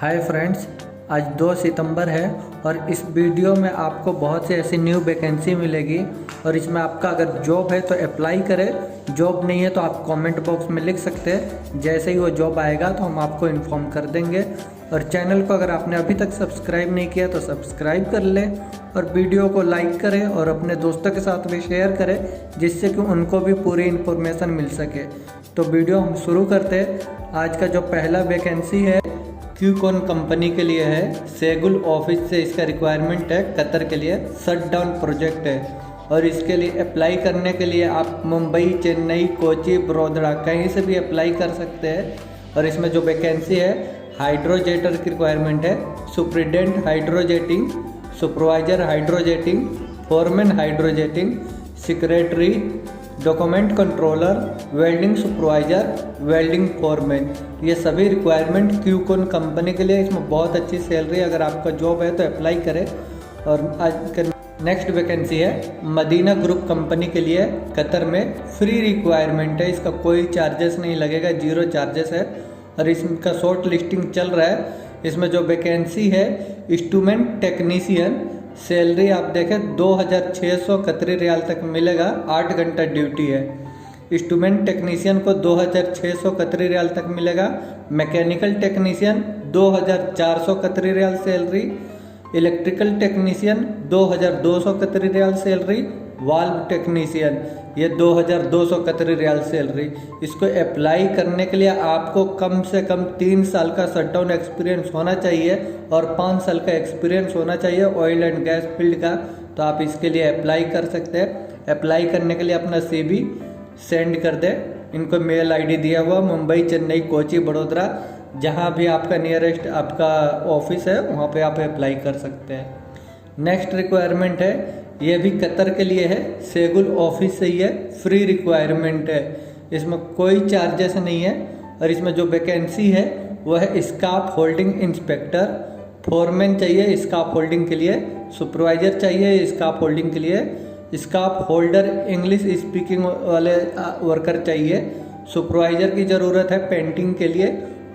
Hi friends, आज 2 सितंबर है और इस वीडियो में आपको बहुत सी ऐसी न्यू वैकेंसी मिलेगी और इसमें आपका अगर जॉब है तो अप्लाई करें, जॉब नहीं है तो आप कमेंट बॉक्स में लिख सकते हैं। जैसे ही वो जॉब आएगा तो हम आपको इन्फॉर्म कर देंगे। और चैनल को अगर आपने अभी तक सब्सक्राइब नहीं किया तो सब्सक्राइब कर लें और वीडियो को लाइक करें और अपने दोस्तों के साथ भी शेयर करें, जिससे कि उनको भी पूरी इन्फॉर्मेशन मिल सके। तो वीडियो हम शुरू करते हैं। आज का जो पहला वैकेंसी है क्यूकॉन कंपनी के लिए है। सेगुल ऑफिस से इसका रिक्वायरमेंट है, कतर के लिए शट डाउन प्रोजेक्ट है। और इसके लिए अप्लाई करने के लिए आप मुंबई, चेन्नई, कोची, बड़ोदरा कहीं से भी अप्लाई कर सकते हैं। और इसमें जो वैकेंसी है हाइड्रोजेटर की रिक्वायरमेंट है। Superintendent hydrojetting, supervisor hydrojetting, foreman hydrojetting, secretary, document controller, welding supervisor, welding foreman, ये सभी रिक्वायरमेंट क्यूकॉन कंपनी के लिए। इसमें बहुत अच्छी सैलरी, अगर आपका जॉब है तो अप्लाई करें। और आज नेक्स्ट वैकेंसी है मदीना ग्रुप कंपनी के लिए, कतर में फ्री रिक्वायरमेंट है। इसका कोई चार्जेस नहीं लगेगा, 0 चार्जेस है। और इसका शॉर्ट लिस्टिंग चल रहा है। इसमें जो वैकेंसी है इंस्ट्रूमेंट टेक्नीशियन, सैलरी आप देखें 2600 कतरी रियाल तक मिलेगा, 8 घंटा ड्यूटी है। इंस्ट्रूमेंट टेक्नीशियन को 2600 कतरी रियाल तक मिलेगा। मैकेनिकल टेक्नीशियन 2400 कतरी रियाल सैलरी। इलेक्ट्रिकल टेक्नीशियन 2200 कतरी रियाल सैलरी। वाल्व टेक्नीशियन ये 2200 कतरी रियाल सैलरी। इसको अप्लाई करने के लिए आपको कम से कम 3 साल का शटडाउन एक्सपीरियंस होना चाहिए और 5 साल का एक्सपीरियंस होना चाहिए ऑयल एंड गैस फील्ड का। तो आप इसके लिए अप्लाई कर सकते हैं। अप्लाई करने के लिए अपना CV सेंड कर दें। इनको मेल ID दिया हुआ, मुंबई, चेन्नई, कोची, बड़ोदरा, जहाँ भी आपका नियरेस्ट आपका ऑफिस है वहाँ पे आप अप्लाई कर सकते हैं। नेक्स्ट रिक्वायरमेंट है, ये भी कतर के लिए है, सेगुल ऑफिस से ही है, फ्री रिक्वायरमेंट है। इसमें कोई चार्जेस नहीं है। और इसमें जो वैकेंसी है वह है स्काफ होल्डिंग इंस्पेक्टर। फोरमैन चाहिए स्काफ होल्डिंग के लिए, सुपरवाइजर चाहिए स्काफ होल्डिंग के लिए, स्काफ होल्डर इंग्लिश स्पीकिंग वाले वर्कर चाहिए। सुपरवाइजर की ज़रूरत है पेंटिंग के लिए,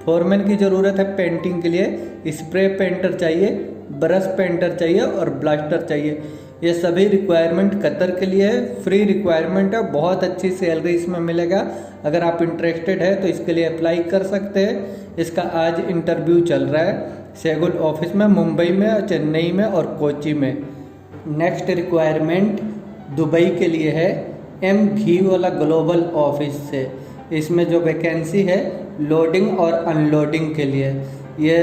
फोरमैन की ज़रूरत है पेंटिंग के लिए, स्प्रे पेंटर चाहिए, ब्रश पेंटर चाहिए और ब्लास्टर चाहिए। ये सभी रिक्वायरमेंट कतर के लिए है, फ्री रिक्वायरमेंट है, बहुत अच्छी सैलरी इसमें मिलेगा। अगर आप इंटरेस्टेड है तो इसके लिए अप्लाई कर सकते हैं। इसका आज इंटरव्यू चल रहा है सेगुल ऑफिस में, मुंबई में, चेन्नई में और कोची में। नेक्स्ट रिक्वायरमेंट दुबई के लिए है, घी वाला ग्लोबल ऑफिस से। इसमें जो वैकेंसी है लोडिंग और अनलोडिंग के लिए, ये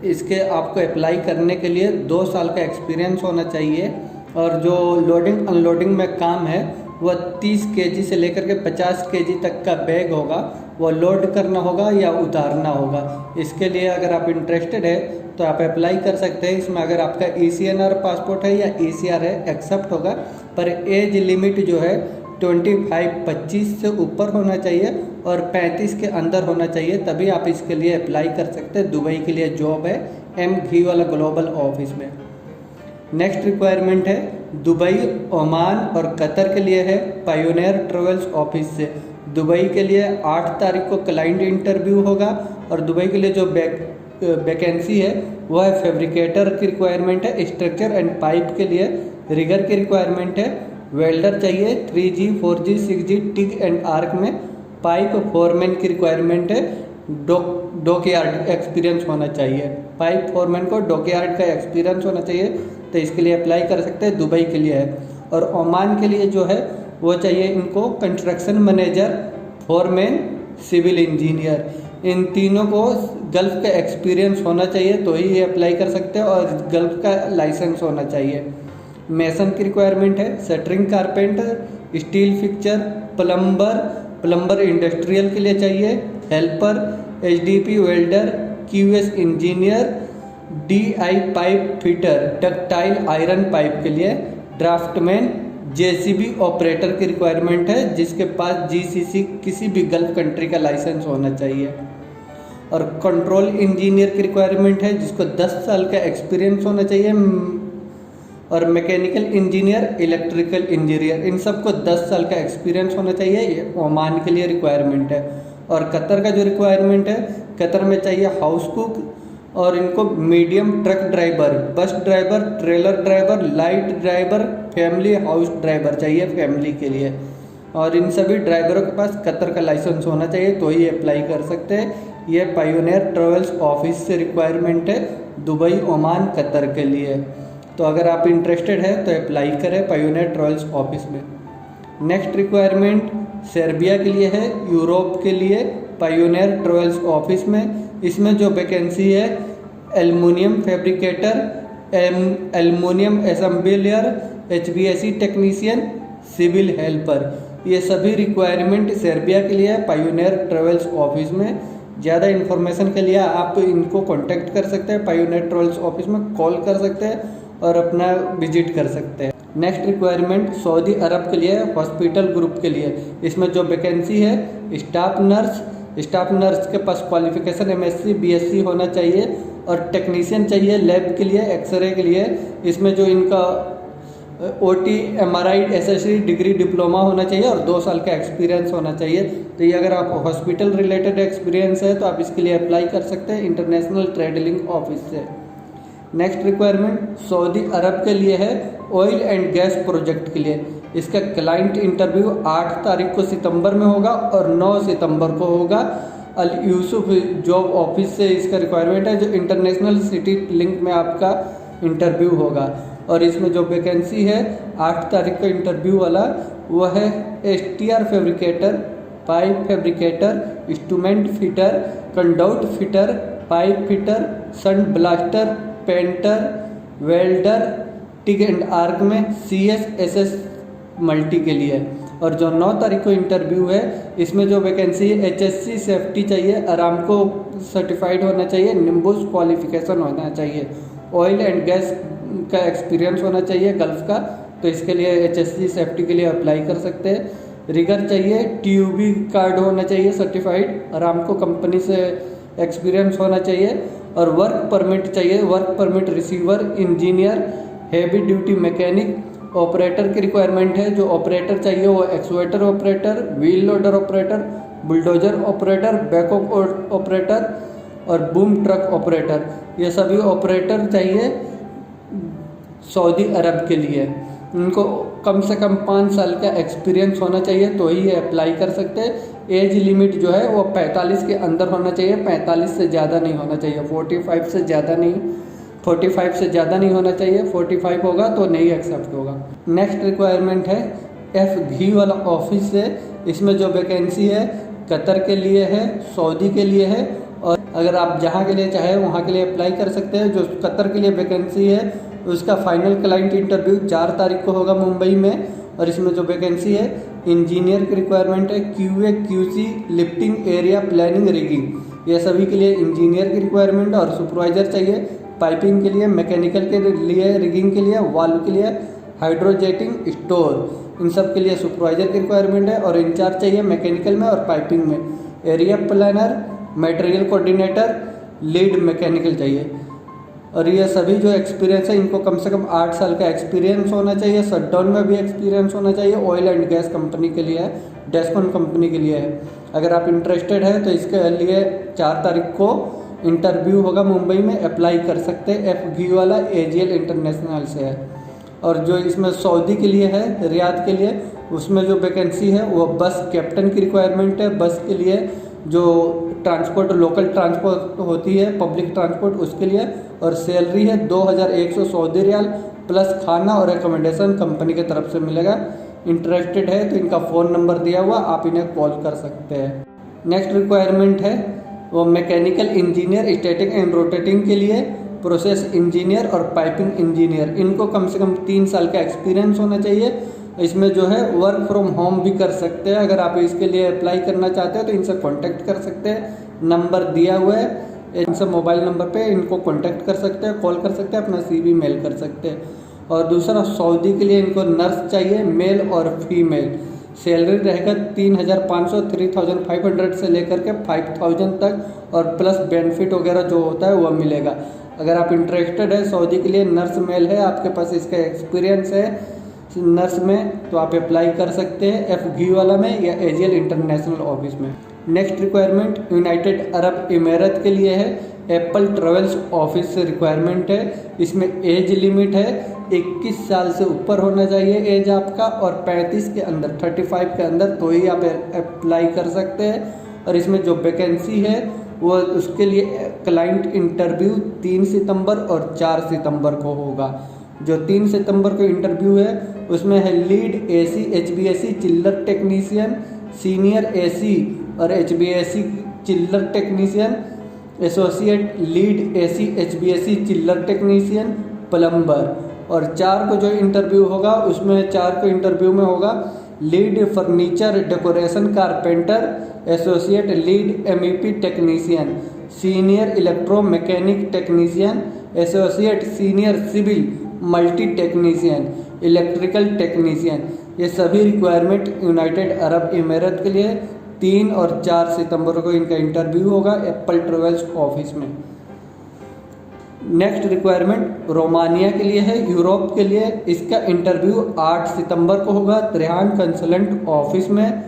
इसके आपको अप्लाई करने के लिए 2 साल का एक्सपीरियंस होना चाहिए। और जो लोडिंग अनलोडिंग में काम है वह 30 kg से लेकर के 50 kg तक का बैग होगा, वो लोड करना होगा या उतारना होगा। इसके लिए अगर आप इंटरेस्टेड है तो आप अप्लाई कर सकते हैं। इसमें अगर आपका ECNR पासपोर्ट है या ECR है एक्सेप्ट होगा, पर एज लिमिट जो है 25 से ऊपर होना चाहिए और 35 के अंदर होना चाहिए, तभी आप इसके लिए अप्लाई कर सकते हैं। दुबई के लिए जॉब है घी वाला ग्लोबल ऑफिस में। नेक्स्ट रिक्वायरमेंट है दुबई, ओमान और कतर के लिए है, पायोनियर ट्रेवल्स ऑफिस से। दुबई के लिए 8 तारीख को क्लाइंट इंटरव्यू होगा। और दुबई के लिए जो वैकेंसी है वह है फैब्रिकेटर की रिक्वायरमेंट है, स्ट्रक्चर एंड पाइप के लिए रिगर की रिक्वायरमेंट है, वेल्डर चाहिए 3G, 4G, 6G tick and arc में, पाइप फोरमैन की रिक्वायरमेंट है, डॉकयार्ड एक्सपीरियंस होना चाहिए। पाइप फोरमैन को डॉकयार्ड का एक्सपीरियंस होना चाहिए, तो इसके लिए अप्लाई कर सकते हैं। दुबई के लिए है। और ओमान के लिए जो है वो चाहिए इनको construction manager, foreman, civil engineer. इन तीनों को गल्फ का एक्सपीरियंस होना चाहिए तो ही ये अप्लाई कर सकते हैं और गल्फ का लाइसेंस होना चाहिए। मेसन की रिक्वायरमेंट है, shuttering carpenter, steel fixture, plumber industrial के लिए चाहिए, helper, HDP welder, QS engineer, DI pipe fitter, ductile iron pipe के लिए, ड्राफ्टमैन, JCB ऑपरेटर की रिक्वायरमेंट है, जिसके पास GCC किसी भी गल्फ कंट्री का लाइसेंस होना चाहिए। और कंट्रोल इंजीनियर की रिक्वायरमेंट है, जिसको 10 साल का एक्सपीरियंस होना चाहिए। और मैकेनिकल इंजीनियर, इलेक्ट्रिकल इंजीनियर, इन सबको 10 साल का एक्सपीरियंस होना चाहिए। ये ओमान के लिए रिक्वायरमेंट है। और कतर का जो रिक्वायरमेंट है, कतर में चाहिए हाउस कुक और इनको medium truck driver, bus driver, trailer driver, light driver, family house driver चाहिए फैमिली के लिए। और इन सभी ड्राइवरों के पास कतर का लाइसेंस होना चाहिए तो ही अप्लाई कर सकते हैं। ये पायोनियर ट्रेवल्स ऑफिस से रिक्वायरमेंट है, दुबई, ओमान, कतर के लिए। तो अगर आप इंटरेस्टेड है तो अप्लाई करें पायोनियर ट्रेवल्स ऑफिस में। नेक्स्ट रिक्वायरमेंट सर्बिया के लिए है, यूरोप के लिए पायोनियर ट्रेवल्स ऑफिस में। इसमें जो वैकेंसी है aluminium fabricator, aluminium assembler, HVAC technician, civil helper, ये सभी रिक्वायरमेंट सर्बिया के लिए है पायोनियर ट्रेवल्स ऑफिस में। ज़्यादा इन्फॉर्मेशन के लिए आप इनको कांटेक्ट कर सकते हैं, पायोनियर ट्रेवल्स ऑफिस में कॉल कर सकते हैं और अपना विजिट कर सकते हैं। नेक्स्ट रिक्वायरमेंट सऊदी अरब के लिए, हॉस्पिटल ग्रुप के लिए। इसमें जो वैकेंसी है स्टाफ नर्स के पास क्वालिफिकेशन MSc BSc होना चाहिए और टेक्नीशियन चाहिए लैब के लिए, एक्सरे के लिए। इसमें जो इनका OT MRI SSC degree diploma होना चाहिए और 2 साल का एक्सपीरियंस होना चाहिए। तो ये अगर आप हॉस्पिटल रिलेटेड एक्सपीरियंस है तो आप इसके लिए अप्लाई कर सकते हैं इंटरनेशनल ट्रेड लिंक ऑफिस से। नेक्स्ट रिक्वायरमेंट सऊदी अरब के लिए है, ऑयल एंड गैस प्रोजेक्ट के लिए। इसका क्लाइंट इंटरव्यू 8 तारीख को सितंबर में होगा और 9 सितंबर को होगा। अल यूसुफ जॉब ऑफिस से इसका रिक्वायरमेंट है, जो इंटरनेशनल सिटी लिंक में आपका इंटरव्यू होगा। और इसमें जो वैकेंसी है 8 तारीख का इंटरव्यू वाला वो है STR fabricator, pipe fabricator, instrument fitter, conduct fitter, pipe fitter, sand blaster, painter, welder, TIG and arc में CSSS मल्टी के लिए। और जो 9 तारीख को इंटरव्यू है इसमें जो वैकेंसी है HSC सेफ्टी चाहिए, अरामको सर्टिफाइड होना चाहिए, निम्बुस क्वालिफिकेशन होना चाहिए, ऑयल एंड गैस का एक्सपीरियंस होना चाहिए गल्फ का। तो इसके लिए HSC सेफ्टी के लिए अप्लाई कर सकते हैं। रिगर चाहिए, TUB कार्ड होना चाहिए सर्टिफाइड, अरामको कंपनी से एक्सपीरियंस होना चाहिए। और वर्क परमिट चाहिए, work permit receiver, engineer, heavy duty mechanic, operator की रिक्वायरमेंट है। जो ऑपरेटर चाहिए वो excavator operator, wheel loader operator, bulldozer operator, backup operator और बूम ट्रक ऑपरेटर, ये सभी ऑपरेटर चाहिए सऊदी अरब के लिए। इनको कम से कम 5 साल का एक्सपीरियंस होना चाहिए तो ही ये अप्लाई कर सकते हैं। एज लिमिट जो है वो 45 के अंदर होना चाहिए, 45 से ज़्यादा नहीं होना चाहिए, 45 से ज़्यादा नहीं, 45 से ज़्यादा नहीं होना चाहिए। 45 होगा तो नहीं एक्सेप्ट होगा। नेक्स्ट रिक्वायरमेंट है FG वाला ऑफिस से। इसमें जो वैकेंसी है कतर के लिए है, सऊदी के लिए है और अगर आप जहाँ के लिए चाहे वहाँ के लिए अप्लाई कर सकते हैं। जो कतर के लिए वैकेंसी है उसका फाइनल क्लाइंट इंटरव्यू 4 तारीख को होगा मुंबई में। और इसमें जो वैकेंसी है इंजीनियर की रिक्वायरमेंट है, QA QC, lifting, area planning, rigging, ये सभी के लिए इंजीनियर की रिक्वायरमेंट है। और सुपरवाइजर चाहिए पाइपिंग के लिए, मैकेनिकल के लिए, रिगिंग के लिए, वाल्व के लिए, हाइड्रोजेटिंग, स्टोर, इन सब के लिए सुपरवाइजर की रिक्वायरमेंट है। और इंचार्ज चाहिए मैकेनिकल में और पाइपिंग में, area planner, material coordinator, lead mechanical चाहिए। और ये सभी जो एक्सपीरियंस है इनको कम से कम 8 साल का एक्सपीरियंस होना चाहिए। शटडाउन में भी एक्सपीरियंस होना चाहिए। ऑयल एंड गैस कंपनी के लिए है, डेस्कॉन कंपनी के लिए है। अगर आप इंटरेस्टेड है तो इसके लिए 4 तारीख को इंटरव्यू होगा मुंबई में, अप्लाई कर सकते हैं। FG वाला AGL इंटरनेशनल से है। और जो इसमें सऊदी के लिए है, रियाद के लिए, उसमें जो वैकेंसी है वो बस कैप्टन की रिक्वायरमेंट है। बस के लिए जो ट्रांसपोर्ट, लोकल ट्रांसपोर्ट होती है, पब्लिक ट्रांसपोर्ट, उसके लिए। और सैलरी है 2100 सऊदी रियाल प्लस खाना और एकोमोडेशन कंपनी की तरफ से मिलेगा। इंटरेस्टेड है तो इनका फ़ोन नंबर दिया हुआ, आप इन्हें कॉल कर सकते हैं। नेक्स्ट रिक्वायरमेंट है वो mechanical engineer, static and rotating के लिए, प्रोसेस इंजीनियर और पाइपिंग इंजीनियर। इनको कम से कम 3 साल का एक्सपीरियंस होना चाहिए। इसमें जो है वर्क फ्रॉम होम भी कर सकते हैं। अगर आप इसके लिए अप्लाई करना चाहते हैं तो इनसे कांटेक्ट कर सकते हैं, नंबर दिया हुआ है। इनसे मोबाइल नंबर पे इनको कांटेक्ट कर सकते हैं, कॉल कर सकते हैं, अपना CV मेल कर सकते हैं। और दूसरा सऊदी के लिए इनको नर्स चाहिए, मेल और फीमेल। सैलरी रहेगा 3500 3500 से लेकर के 5000 तक और प्लस बेनिफिट वगैरह जो होता है वह मिलेगा। अगर आप इंटरेस्टेड है सऊदी के लिए, नर्स मेल है, आपके पास इसका एक्सपीरियंस है नर्स में, तो आप अप्लाई कर सकते हैं FG वाला में या AGL इंटरनेशनल ऑफिस में। नेक्स्ट रिक्वायरमेंट यूनाइटेड अरब इमारात के लिए है। एप्पल ट्रेवल्स ऑफिस से रिक्वायरमेंट है। इसमें एज लिमिट है 21 साल से ऊपर होना चाहिए एज आपका, और 35 के अंदर 35 के अंदर तो ही आप अप्लाई कर सकते हैं। और इसमें जो वैकेंसी है वो उसके लिए क्लाइंट इंटरव्यू 3 सितंबर और 4 सितंबर को होगा। जो 3 सितंबर को इंटरव्यू है उसमें है लीड एसी HVAC चिल्लर टेक्नीशियन, सीनियर एसी और HVAC चिल्लर technician, associate lead AC HVAC चिल्लर टेक्नीशियन, प्लम्बर। और 4 को जो इंटरव्यू होगा उसमें 4 को इंटरव्यू में होगा lead furniture decoration carpenter, associate lead MEP technician, senior electro mechanic technician, associate senior civil multi technician, electrical technician. ये सभी रिक्वायरमेंट यूनाइटेड अरब इमारात के लिए 3 और 4 सितंबर को इनका इंटरव्यू होगा एप्पल ट्रेवल्स ऑफिस में। नेक्स्ट रिक्वायरमेंट रोमानिया के लिए है, यूरोप के लिए। इसका इंटरव्यू 8 सितंबर को होगा त्रिहान कंसल्टेंट ऑफिस में।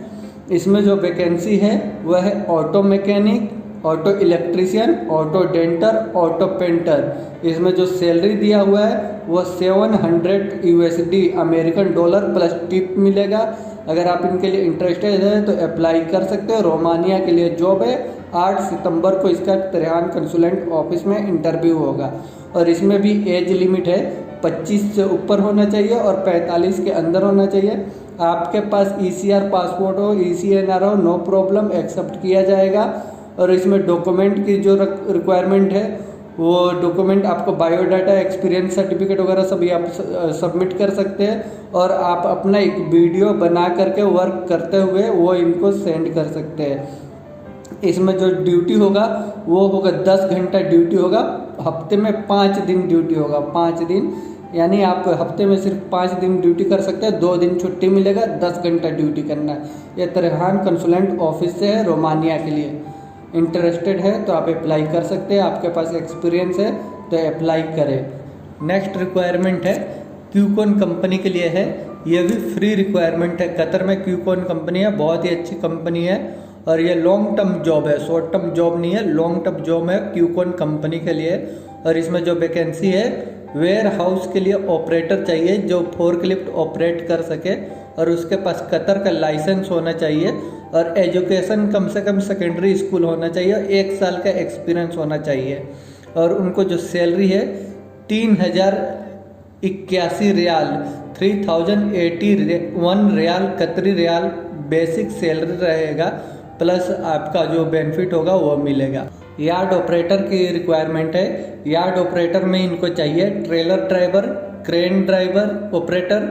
इसमें जो वैकेंसी है वह है auto mechanic, auto electrician, auto denter, auto painter. इसमें जो सैलरी दिया हुआ है वो 700 USD American dollar plus tip मिलेगा। अगर आप इनके लिए इंटरेस्टेड है तो अप्लाई कर सकते हैं। रोमानिया के लिए जॉब है। 8 सितंबर को इसका त्रिहान कंसुलेंट ऑफिस में इंटरव्यू होगा। और इसमें भी एज लिमिट है 25 से ऊपर होना चाहिए और 45 के अंदर होना चाहिए। आपके पास ECR पासपोर्ट हो, ECNR हो, नो प्रॉब्लम, एक्सेप्ट किया जाएगा। और इसमें डॉक्यूमेंट की जो रिक्वायरमेंट है वो डॉक्यूमेंट आपको बायोडाटा, एक्सपीरियंस सर्टिफिकेट वगैरह सभी आप सबमिट कर सकते हैं। और आप अपना एक वीडियो बना करके वर्क करते हुए वो इनको सेंड कर सकते हैं। इसमें जो ड्यूटी होगा वो होगा 10 घंटा ड्यूटी होगा। हफ्ते में 5 दिन ड्यूटी होगा, 5 दिन, यानी आप हफ्ते में सिर्फ 5 दिन ड्यूटी कर सकते हैं, 2 दिन छुट्टी मिलेगा, 10 घंटा ड्यूटी करना है। ये त्रिहान कंसुलेंट ऑफिस से है रोमानिया के लिए। इंटरेस्टेड है तो आप अप्लाई कर सकते हैं। आपके पास एक्सपीरियंस है तो अप्लाई करें। नेक्स्ट रिक्वायरमेंट है क्यूकॉन कंपनी के लिए है। ये भी फ्री रिक्वायरमेंट है। कतर में क्यूकॉन कंपनी है, बहुत ही अच्छी कंपनी है और ये लॉन्ग टर्म जॉब है, शॉर्ट टर्म जॉब नहीं है, लॉन्ग टर्म जॉब है क्यूकॉन कंपनी के लिए। और इसमें जो वैकेंसी है वेयर हाउस के लिए ऑपरेटर चाहिए जो फोर्कलिफ्ट ऑपरेट कर सके और उसके पास कतर का लाइसेंस होना चाहिए और एजुकेशन कम से कम सेकेंडरी स्कूल होना चाहिए, 1 साल का एक्सपीरियंस होना चाहिए। और उनको जो सैलरी है 3081 riyal, 3081 riyal Qatari riyal basic salary रहेगा, प्लस आपका जो बेनिफिट होगा वो मिलेगा। यार्ड ऑपरेटर की रिक्वायरमेंट है। यार्ड ऑपरेटर में इनको चाहिए trailer driver, crane driver operator,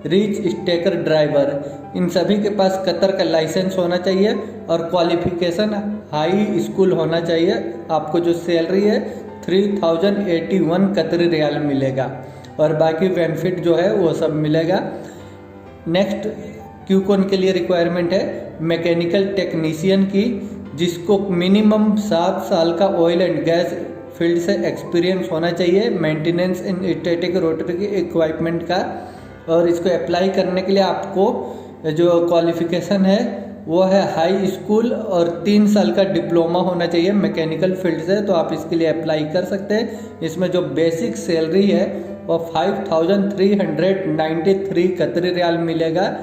reach stacker driver. इन सभी के पास कतर का लाइसेंस होना चाहिए और क्वालिफिकेशन हाई स्कूल होना चाहिए। आपको जो सैलरी है 3081 कतरी रियाल मिलेगा और बाकी बेनिफिट जो है वो सब मिलेगा। नेक्स्ट क्यूकॉन के लिए रिक्वायरमेंट है मैकेनिकल टेक्नीशियन की, जिसको मिनिमम 7 साल का ऑयल एंड गैस फील्ड से एक्सपीरियंस होना चाहिए, मेंटेनेंस इन स्टैटिक रोटरी इक्विपमेंट का। और इसको अप्लाई करने के लिए आपको जो क्वालिफिकेशन है वो है हाई स्कूल और 3 साल का डिप्लोमा होना चाहिए मैकेनिकल फील्ड से, तो आप इसके लिए अप्लाई कर सकते हैं। इसमें जो बेसिक सैलरी है वो 5393 कतरी रियाल मिलेगा।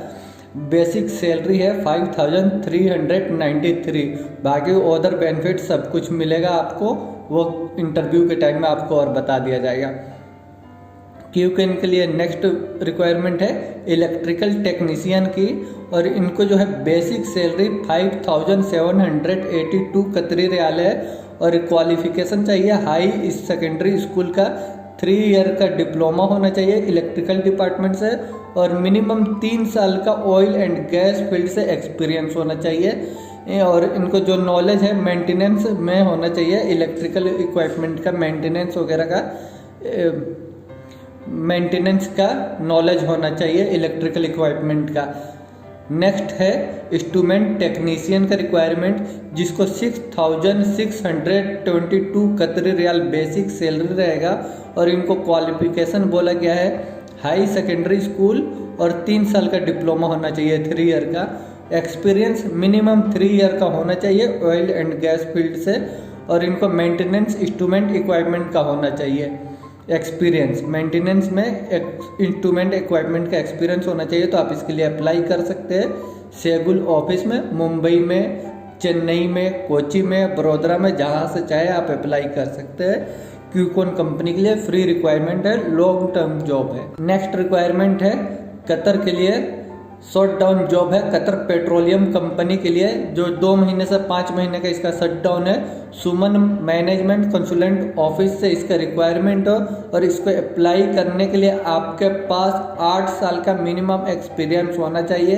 बेसिक सैलरी है 5393। बाकी अदर बेनिफिट सब कुछ मिलेगा आपको, वो इंटरव्यू के टाइम में आपको और बता दिया जाएगा। क्यूकॉन के लिए नेक्स्ट रिक्वायरमेंट है इलेक्ट्रिकल टेक्नीशियन की और इनको जो है बेसिक सैलरी 5782 कतरी रियाल है और क्वालिफिकेशन चाहिए हाई सेकेंडरी स्कूल का 3 ईयर का डिप्लोमा होना चाहिए इलेक्ट्रिकल डिपार्टमेंट से और मिनिमम 3 साल का ऑयल एंड गैस फील्ड से एक्सपीरियंस होना चाहिए। और इनको जो नॉलेज है मेंटेनेंस में होना चाहिए, इलेक्ट्रिकल इक्विपमेंट का मेंटेनेंस वगैरह का मेंटेनेंस का नॉलेज होना चाहिए इलेक्ट्रिकल इक्विपमेंट का। नेक्स्ट है इंस्ट्रूमेंट टेक्नीशियन का रिक्वायरमेंट, जिसको 6622 कतरी रियाल बेसिक सैलरी रहेगा और इनको क्वालिफिकेशन बोला गया है हाई सेकेंडरी स्कूल और 3 साल का डिप्लोमा होना चाहिए 3 ईयर का। एक्सपीरियंस मिनिमम 3 ईयर का होना चाहिए ऑयल एंड गैस फील्ड से और इनको मेंटेनेंस इंस्ट्रूमेंट इक्विपमेंट का होना चाहिए एक्सपीरियंस, मेंटेनेंस में इंस्ट्रूमेंट इक्विपमेंट का एक्सपीरियंस होना चाहिए। तो आप इसके लिए अप्लाई कर सकते हैं सेगुल ऑफिस में, मुंबई में, चेन्नई में, कोची में, बड़ोदरा में, जहाँ से चाहे आप अप्लाई कर सकते हैं। क्यूकॉन कंपनी के लिए फ्री रिक्वायरमेंट है, लॉन्ग टर्म जॉब है। नेक्स्ट रिक्वायरमेंट है कतर के लिए, शॉट डाउन जॉब है कतर पेट्रोलियम कंपनी के लिए, जो 2 महीने से 5 महीने का इसका शट डाउन है। सुमन मैनेजमेंट कंसल्टेंट ऑफिस से इसका रिक्वायरमेंट हो और इसको अप्लाई करने के लिए आपके पास 8 साल का मिनिमम एक्सपीरियंस होना चाहिए,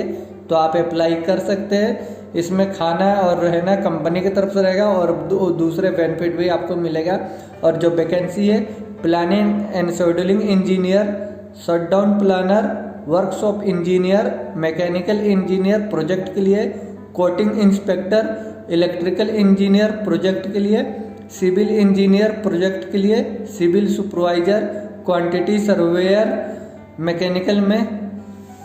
तो आप अप्लाई कर सकते हैं। इसमें खाना और रहना कंपनी की तरफ से रहेगा और दूसरे बेनिफिट भी आपको मिलेगा। और जो वैकेंसी है planning and scheduling engineer, shutdown planner, workshop engineer, mechanical engineer project के लिए, coating inspector, electrical engineer project के लिए, सिविल इंजीनियर प्रोजेक्ट के लिए, civil supervisor, quantity surveyor mechanical में,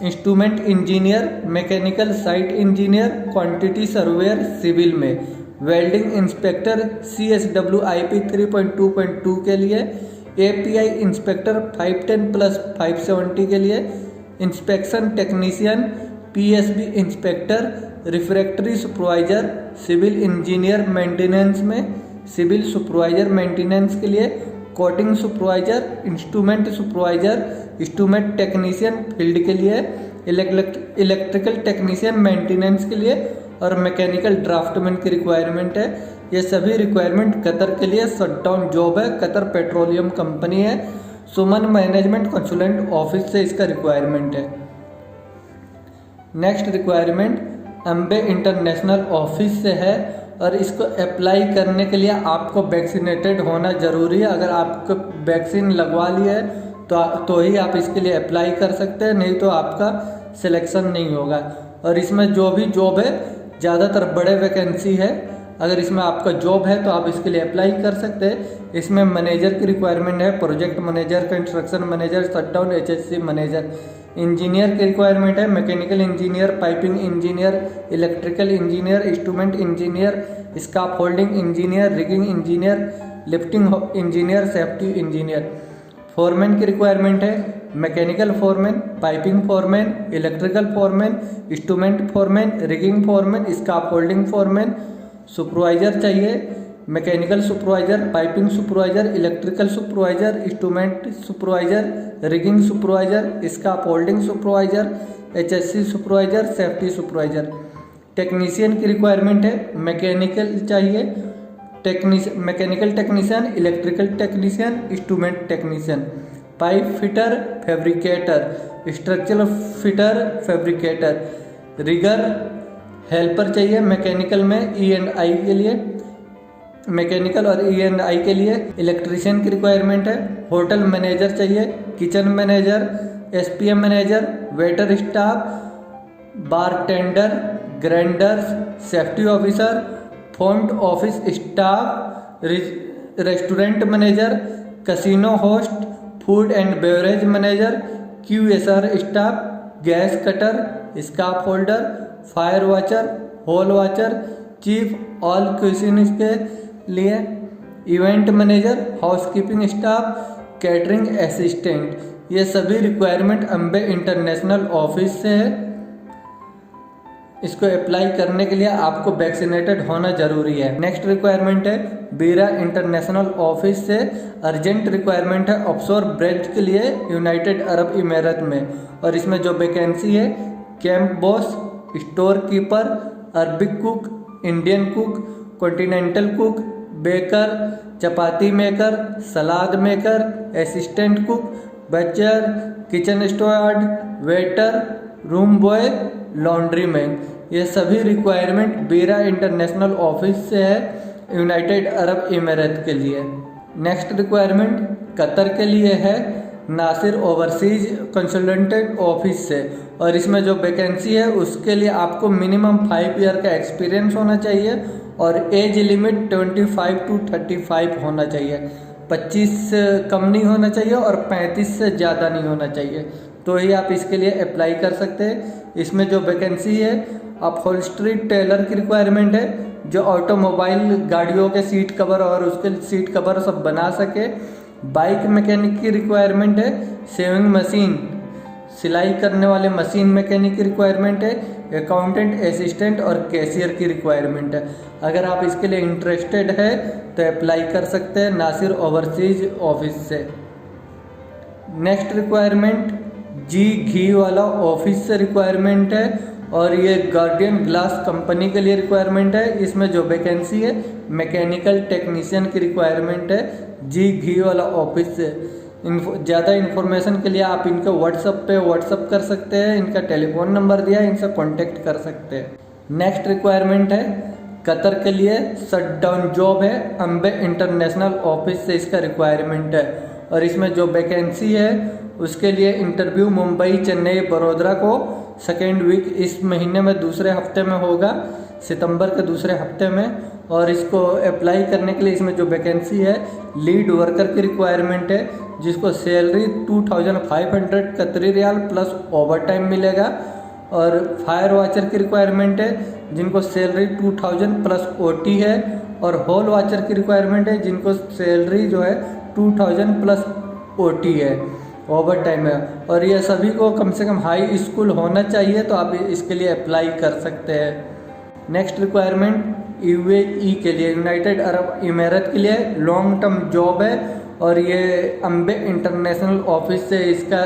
instrument engineer, mechanical site engineer, quantity surveyor civil में, welding inspector CSWIP 3.2.2 के लिए, API इंस्पेक्टर 510+570 के लिए, inspection technician, PSB inspector, refractory supervisor, civil engineer maintenance में, सिविल सुपरवाइजर मेंटेनेंस के लिए, coating supervisor, instrument supervisor, instrument technician field के लिए, इलेक्ट्रिकल टेक्नीशियन मेंटेनेंस के लिए और मैकेनिकल ड्राफ्टमैन की रिक्वायरमेंट है। ये सभी रिक्वायरमेंट कतर के लिए शटडाउन जॉब है, कतर पेट्रोलियम कंपनी है, सुमन मैनेजमेंट कंसल्टेंट ऑफिस से इसका रिक्वायरमेंट है। Next requirement Ambe international office से है और इसको अप्लाई करने के लिए आपको वैक्सीनेटेड होना ज़रूरी है। अगर आपको वैक्सीन लगवा लिया है तो ही आप इसके लिए अप्लाई कर सकते हैं, नहीं तो आपका सिलेक्शन नहीं होगा। और इसमें जो भी जॉब है ज़्यादातर बड़े वैकेंसी है, अगर इसमें आपका जॉब है तो आप इसके लिए अप्लाई कर सकते हैं। इसमें मैनेजर की रिक्वायरमेंट है, project manager, construction manager, shutdown HSC manager. Engineer की रिक्वायरमेंट है, mechanical engineer, piping engineer, electrical engineer, instrument engineer, scaffolding engineer, rigging engineer, lifting engineer, safety engineer. Foreman की रिक्वायरमेंट है, mechanical foreman, piping foreman, electrical foreman, instrument foreman, rigging foreman, scaffolding foreman. Supervisor चाहिए, mechanical supervisor, piping supervisor, electrical supervisor, instrument supervisor, rigging supervisor, scaffolding supervisor, HSC supervisor, safety supervisor. Technician की requirement है, mechanical चाहिए, mechanical technician, electrical technician, instrument technician. Pipe fitter, fabricator, structural fitter, fabricator. Rigger helper चाहिए mechanical में E&I के लिए, mechanical और E&I के लिए। इलेक्ट्रीशियन की रिक्वायरमेंट है, होटल मैनेजर चाहिए, kitchen manager, SPM manager, waiter staff, bartender, grinders, safety officer, front office staff, restaurant manager, casino host, food and beverage manager, QSR staff, gas cutter, scarf holder, fire watcher, hall watcher, chief all cuisine के लिए, event manager, housekeeping staff, catering assistant. ये सभी requirement Ambe international office से है। इसको apply करने के लिए आपको वैक्सीनेटेड होना जरूरी है। नेक्स्ट रिक्वायरमेंट है बीरा इंटरनेशनल ऑफिस से, अर्जेंट रिक्वायरमेंट है ऑफशोर ब्रांच के लिए यूनाइटेड अरब इमारात में। और इसमें जो वैकेंसी है camp boss, store keeper, Arabic cook, Indian cook, continental cook, baker, chapati maker, salad maker, assistant cook, butcher, kitchen steward, waiter, room boy, laundry man. ये सभी रिक्वायरमेंट बीरा इंटरनेशनल ऑफिस से है यूनाइटेड अरब इमारात के लिए। नेक्स्ट रिक्वायरमेंट कतर के लिए है, नासिर ओवरसीज कंसल्टेंट ऑफिस से। और इसमें जो वैकेंसी है उसके लिए आपको मिनिमम 5 ईयर का एक्सपीरियंस होना चाहिए और एज लिमिट 25 to 35 होना चाहिए। 25 से कम नहीं होना चाहिए और 35 से ज़्यादा नहीं होना चाहिए, तो ही आप इसके लिए अप्लाई कर सकते हैं। इसमें जो वैकेंसी है अपहोल्स्ट्री टेलर की रिक्वायरमेंट है, जो ऑटोमोबाइल गाड़ियों के सीट कवर और उसके सीट कवर सब बना सके। बाइक मैकेनिक की रिक्वायरमेंट है। सेविंग मशीन, सिलाई करने वाले मशीन मैकेनिक की रिक्वायरमेंट है। अकाउंटेंट, असिस्टेंट और कैशियर की रिक्वायरमेंट है। अगर आप इसके लिए इंटरेस्टेड है तो अप्लाई कर सकते हैं नासिर ओवरसीज ऑफिस से। नेक्स्ट रिक्वायरमेंट जी घी वाला ऑफिस से रिक्वायरमेंट है और ये गार्डियन ग्लास कंपनी के लिए रिक्वायरमेंट है। इसमें जो वैकेंसी है मैकेनिकल टेक्नीशियन की रिक्वायरमेंट है जी घी वाला ऑफिस से। ज़्यादा इन्फॉर्मेशन के लिए आप इनको व्हाट्सअप कर सकते हैं। इनका टेलीफोन नंबर दिया है, इनसे कांटेक्ट कर सकते हैं। नेक्स्ट रिक्वायरमेंट है कतर के लिए शटडाउन जॉब है। अम्बे इंटरनेशनल ऑफिस से इसका रिक्वायरमेंट है और इसमें जो वैकेंसी है उसके लिए इंटरव्यू मुंबई, चेन्नई, बड़ोदरा को सेकेंड वीक इस महीने में दूसरे हफ्ते में होगा, सितंबर के दूसरे हफ्ते में। और इसको अप्लाई करने के लिए इसमें जो वैकेंसी है लीड वर्कर की रिक्वायरमेंट है, जिसको सैलरी 2500 कतरी रियाल प्लस ओवर टाइम मिलेगा। और फायर वॉचर की रिक्वायरमेंट है जिनको सैलरी 2000 प्लस ओटी है। और हॉल वॉचर की रिक्वायरमेंट है जिनको सैलरी जो है 2000 प्लस ओटी है, ओवर टाइम है। और ये सभी को कम से कम हाई स्कूल होना चाहिए, तो आप इसके लिए अप्लाई कर सकते हैं। नेक्स्ट रिक्वायरमेंट यूएई के लिए, यूनाइटेड अरब इमारत के लिए लॉन्ग टर्म जॉब है और ये अम्बे इंटरनेशनल ऑफिस से इसका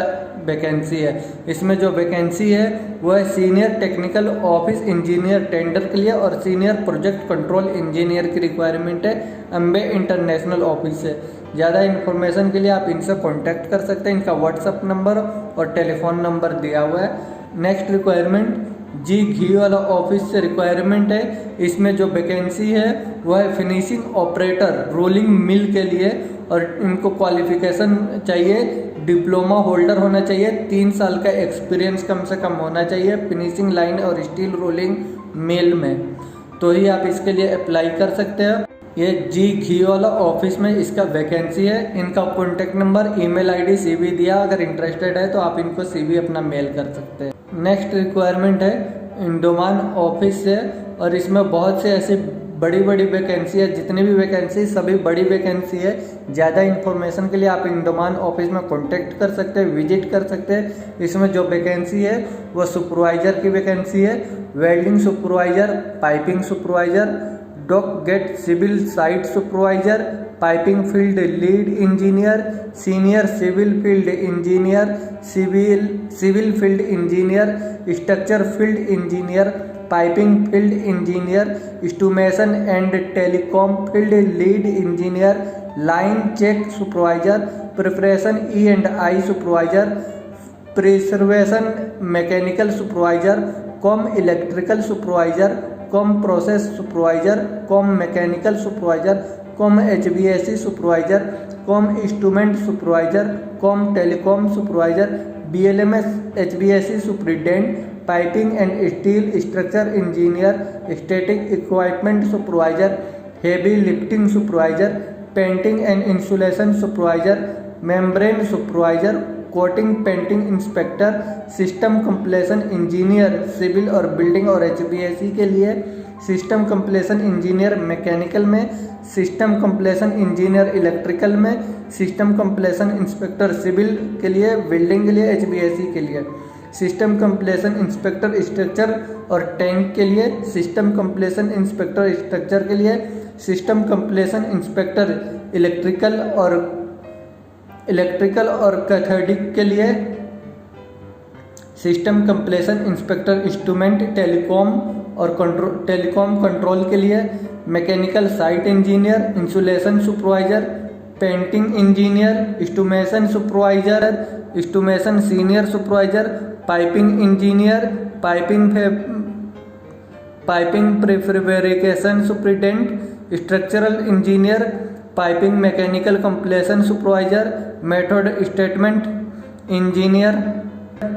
वैकेंसी है। इसमें जो वैकेंसी है वो है senior technical office engineer tender के लिए और सीनियर प्रोजेक्ट कंट्रोल इंजीनियर की रिक्वायरमेंट है अम्बे इंटरनेशनल ऑफिस से। ज़्यादा इन्फॉर्मेशन के लिए आप इनसे कांटेक्ट कर सकते हैं। इनका व्हाट्सअप नंबर और टेलीफोन नंबर दिया हुआ है। नेक्स्ट रिक्वायरमेंट जी घी वाला ऑफिस से रिक्वायरमेंट है। इसमें जो वैकेंसी है वह है फिनिशिंग ऑपरेटर रोलिंग मिल के लिए और इनको क्वालिफिकेशन चाहिए, डिप्लोमा होल्डर होना चाहिए, 3 साल का एक्सपीरियंस कम से कम होना चाहिए फिनिशिंग लाइन और स्टील रोलिंग मिल में, तो ही आप इसके लिए अप्लाई कर सकते हैं। ये जी घी वाला ऑफिस में इसका वैकेंसी है। इनका contact number, email ID, CV दिया। अगर इंटरेस्टेड है तो आप इनको सीवी अपना मेल कर सकते हैं। नेक्स्ट रिक्वायरमेंट है इंडोमान ऑफिस से और इसमें बहुत से ऐसी बड़ी वैकेंसी है। जितनी भी वैकेंसी सभी बड़ी वैकेंसी है। ज़्यादा इन्फॉर्मेशन के लिए आप इंडोमान ऑफिस में कांटेक्ट कर सकते हैं, विजिट कर सकते हैं। इसमें जो वैकेंसी है वो सुपरवाइजर की वैकेंसी है, welding supervisor, piping supervisor, dock gate civil site supervisor, piping field lead engineer, senior civil field engineer, civil field engineer, structure field engineer, piping field engineer, instrumentation and telecom field lead engineer, line check supervisor, preparation E&I supervisor, preservation mechanical supervisor, com electrical supervisor, com process supervisor, com mechanical supervisor, com HVAC supervisor, com instrument supervisor, com telecom supervisor, BLMS HVAC superintendent, piping and steel structure engineer, static equipment supervisor, heavy lifting supervisor, painting and insulation supervisor, membrane supervisor, coating painting inspector, system completion engineer civil और building और HVAC के लिए, system completion engineer mechanical में, system completion engineer electrical में, system completion inspector civil के लिए, building के लिए, HVAC के लिए, सिस्टम कंप्लेशन इंस्पेक्टर स्ट्रक्चर और टैंक के लिए, सिस्टम कंप्लेशन इंस्पेक्टर स्ट्रक्चर के लिए, सिस्टम कंप्लेशन इंस्पेक्टर इलेक्ट्रिकल और कैथोडिक के लिए, system completion inspector instrument telecom control के लिए, mechanical site engineer, insulation supervisor, painting engineer, instrumentation supervisor, instrumentation senior supervisor, piping engineer, piping prefabrication superintendent, structural engineer, piping mechanical completion supervisor, method statement engineer,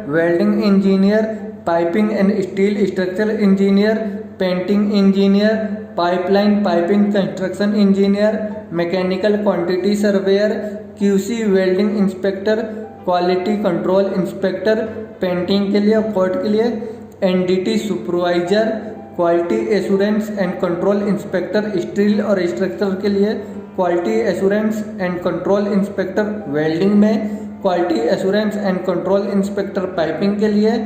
welding engineer, piping and steel structure engineer, painting engineer, pipeline piping construction engineer, mechanical quantity surveyor, QC welding inspector, quality control inspector, painting के लिए, coat के लिए, NDT supervisor, quality assurance and control inspector steel और structure के लिए, quality assurance and control inspector welding में, quality assurance and control inspector piping के लिए,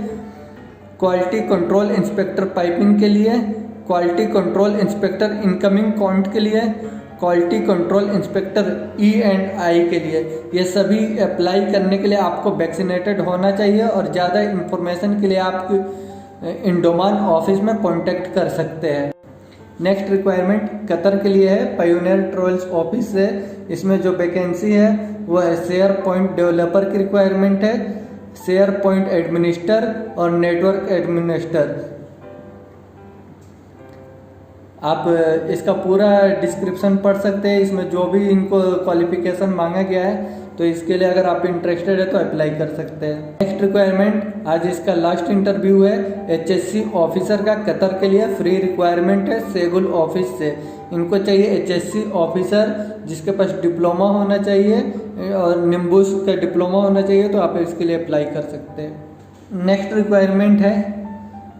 क्वालिटी कंट्रोल इंस्पेक्टर पाइपिंग के लिए, quality control inspector incoming count के लिए, क्वालिटी कंट्रोल इंस्पेक्टर E&I के लिए। ये सभी अप्लाई करने के लिए आपको वैक्सीनेटेड होना चाहिए और ज़्यादा इंफॉर्मेशन के लिए आप इंडोमान ऑफिस में कांटेक्ट कर सकते हैं। नेक्स्ट रिक्वायरमेंट कतर के लिए है, पायोनियर ट्रेवल्स ऑफिस से। इसमें जो वैकेंसी है वो है शेयर पॉइंट डेवलपर की रिक्वायरमेंट है, शेयर पॉइंट एडमिनिस्टर और नेटवर्क एडमिनिस्टर। आप इसका पूरा डिस्क्रिप्शन पढ़ सकते हैं, इसमें जो भी इनको क्वालिफिकेशन मांगा गया है, तो इसके लिए अगर आप इंटरेस्टेड है तो अप्लाई कर सकते हैं। नेक्स्ट रिक्वायरमेंट, आज इसका लास्ट इंटरव्यू है HSC ऑफिसर का कतर के लिए, फ्री रिक्वायरमेंट है सेगुल ऑफिस से। इनको चाहिए HSC ऑफिसर जिसके पास डिप्लोमा होना चाहिए और निम्बुस का डिप्लोमा होना चाहिए, तो आप इसके लिए अप्लाई कर सकते हैं। नेक्स्ट रिक्वायरमेंट है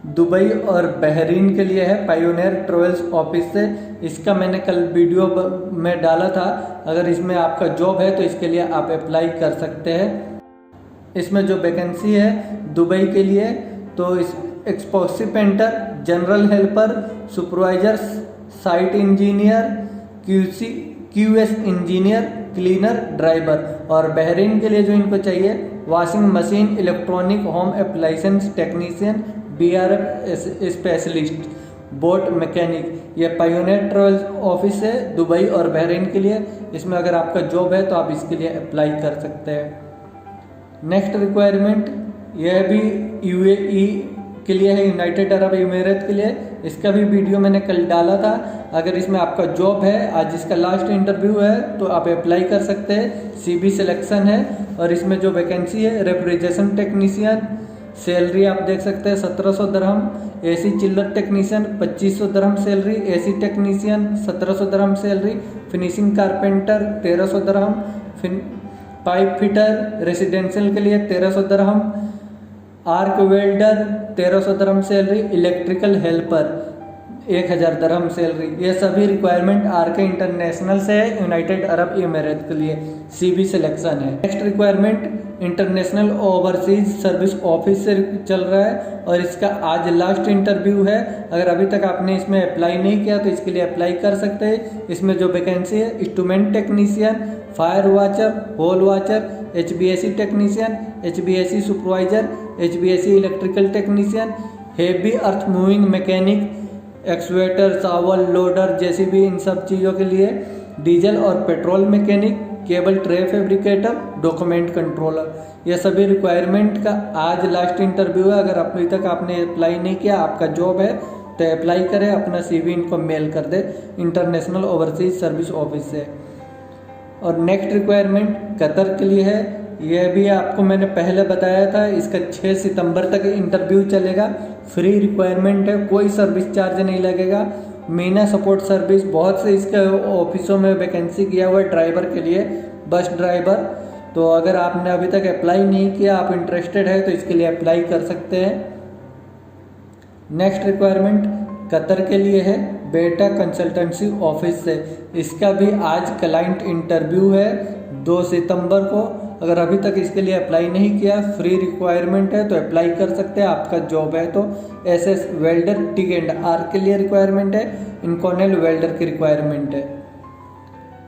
दुबई और बहरीन के लिए है, पायोनियर ट्रेवल्स ऑफिस से। इसका मैंने कल वीडियो में डाला था, अगर इसमें आपका जॉब है तो इसके लिए आप अप्लाई कर सकते हैं। इसमें जो वैकेंसी है दुबई के लिए, तो इस explosive painter, general helper, supervisor, site engineer, QS engineer, cleaner, driver. और बहरीन के लिए जो इनको चाहिए washing machine, electronic home appliance technician, BRF specialist, boat mechanic. ये पायोनियर ट्रेवल्स ऑफिस है दुबई और बहरीन के लिए। इसमें अगर आपका जॉब है तो आप इसके लिए अप्लाई कर सकते हैं। नेक्स्ट रिक्वायरमेंट यह भी UAE के लिए है, यूनाइटेड अरब इमीरेत के लिए। इसका भी वीडियो मैंने कल डाला था। अगर इसमें आपका जॉब है, आज इसका लास्ट इंटरव्यू है, तो आप अप्लाई कर सकते हैं। CB सिलेक्शन है और इसमें जो वैकेंसी है रेफ्रिजरेशन टेक्नीशियन, सैलरी आप देख सकते हैं 1700 dirham, AC chiller technician 2500 dirham salary, AC technician 1700 dirham salary, finishing carpenter 1300 dirham, pipe fitter residential के लिए 1300 dirham, arc welder 1300 dirham salary, electrical helper 1000 dirham salary. ये सभी रिक्वायरमेंट RK इंटरनेशनल से है, यूनाइटेड अरब इमीरेत के लिए। CB सिलेक्शन है। Next requirement international overseas service office से चल रहा है और इसका आज लास्ट इंटरव्यू है। अगर अभी तक आपने इसमें अप्लाई नहीं किया तो इसके लिए अप्लाई कर सकते हैं। इसमें जो वैकेंसी है instrument technician, fire watcher, hole watcher, HVAC technician, HVAC supervisor, HVAC electrical technician, heavy earth moving mechanic, excavator, shovel, loader, JCB, इन सब चीज़ों के लिए, डीजल और petrol mechanic, cable tray fabricator, document controller. ये सभी रिक्वायरमेंट का आज लास्ट इंटरव्यू है। अगर अभी तक आपने अप्लाई नहीं किया, आपका जॉब है तो अप्लाई करें, अपना CV इनको मेल कर दे इंटरनेशनल ओवरसीज सर्विस ऑफिस से। और नेक्स्ट रिक्वायरमेंट कतर के लिए है। यह भी आपको मैंने पहले बताया था, इसका 6 सितंबर तक इंटरव्यू चलेगा। फ्री रिक्वायरमेंट है, कोई सर्विस चार्ज नहीं लगेगा। मीना सपोर्ट सर्विस, बहुत से इसके ऑफिसों में वैकेंसी किया हुआ है ड्राइवर के लिए, बस ड्राइवर। तो अगर आपने अभी तक अप्लाई नहीं किया, आप इंटरेस्टेड है तो इसके लिए अप्लाई कर सकते हैं। नेक्स्ट रिक्वायरमेंट कतर के लिए है, बेटा कंसल्टेंसी ऑफिस से। इसका भी आज क्लाइंट इंटरव्यू है 2 सितंबर को। अगर अभी तक इसके लिए अप्लाई नहीं किया, फ्री रिक्वायरमेंट है तो अप्लाई कर सकते हैं, आपका जॉब है तो। SS वेल्डर TIG&R के लिए रिक्वायरमेंट है, इनकॉर्नल वेल्डर की रिक्वायरमेंट है।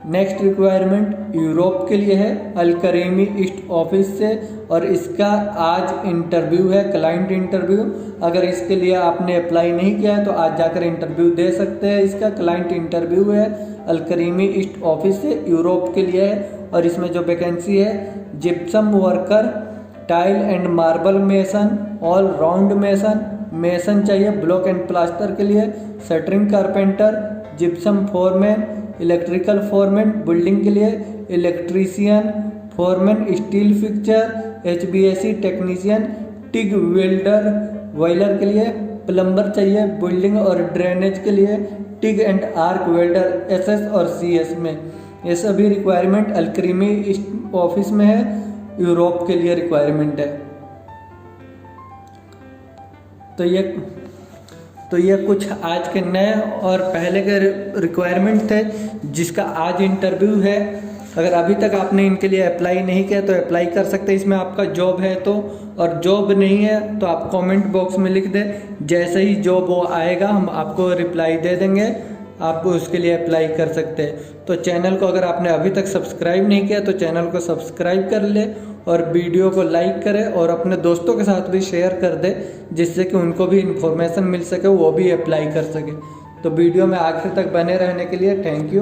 नेक्स्ट रिक्वायरमेंट यूरोप के लिए है, अल करीमी ईस्ट ऑफिस से, और इसका आज इंटरव्यू है, क्लाइंट इंटरव्यू। अगर इसके लिए आपने अप्लाई नहीं किया है तो आज जाकर इंटरव्यू दे सकते हैं। इसका क्लाइंट इंटरव्यू है, अल करीमी ईस्ट ऑफिस से, यूरोप के लिए है। और इसमें जो वैकेंसी है gypsum worker, tile and marble mason, all round mason, mason चाहिए ब्लॉक एंड प्लास्टर के लिए, shuttering carpenter, gypsum foreman, electrical foreman building के लिए, electrician, foreman steel fixture, HVAC technician, tig welder boiler के लिए, प्लम्बर चाहिए building और drainage के लिए, tig and arc welder SS और CS में। ये सभी रिक्वायरमेंट अलक्रीमी ऑफिस में है, यूरोप के लिए रिक्वायरमेंट है। तो ये तो ये कुछ आज के नए और पहले के रिक्वायरमेंट थे जिसका आज इंटरव्यू है। अगर अभी तक आपने इनके लिए अप्लाई नहीं किया तो अप्लाई कर सकते हैं, इसमें आपका जॉब है तो, और जॉब नहीं है तो आप कमेंट बॉक्स में लिख दें, जैसे ही जॉब वो आएगा हम आपको रिप्लाई दे देंगे, आप उसके लिए अप्लाई कर सकते हैं। तो चैनल को अगर आपने अभी तक सब्सक्राइब नहीं किया तो चैनल को सब्सक्राइब कर ले और वीडियो को लाइक करें और अपने दोस्तों के साथ भी शेयर कर दे, जिससे कि उनको भी इन्फॉर्मेशन मिल सके, वो भी अप्लाई कर सके। तो वीडियो में आखिर तक बने रहने के लिए थैंक यू।